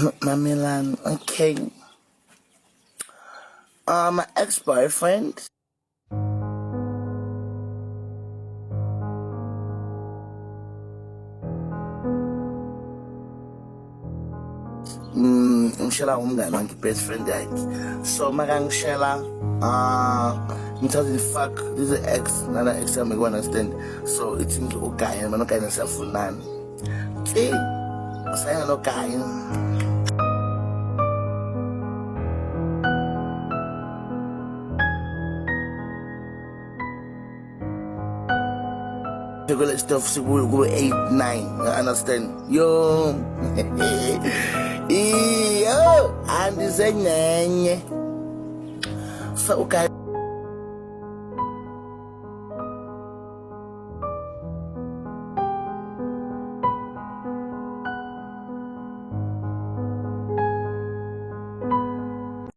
Mamilan, okay. My ex-boyfriend. Ngishela umngane wakhe best friend yakhe. So makangishela ngithatha fuck this is ex nana ex yami ku understand. So it's into ugaya mana ugaya siyafunana. Saya no gaya. Chocolate stuff so we go 8, 9. I understand. Yo. Yo, and this so okay.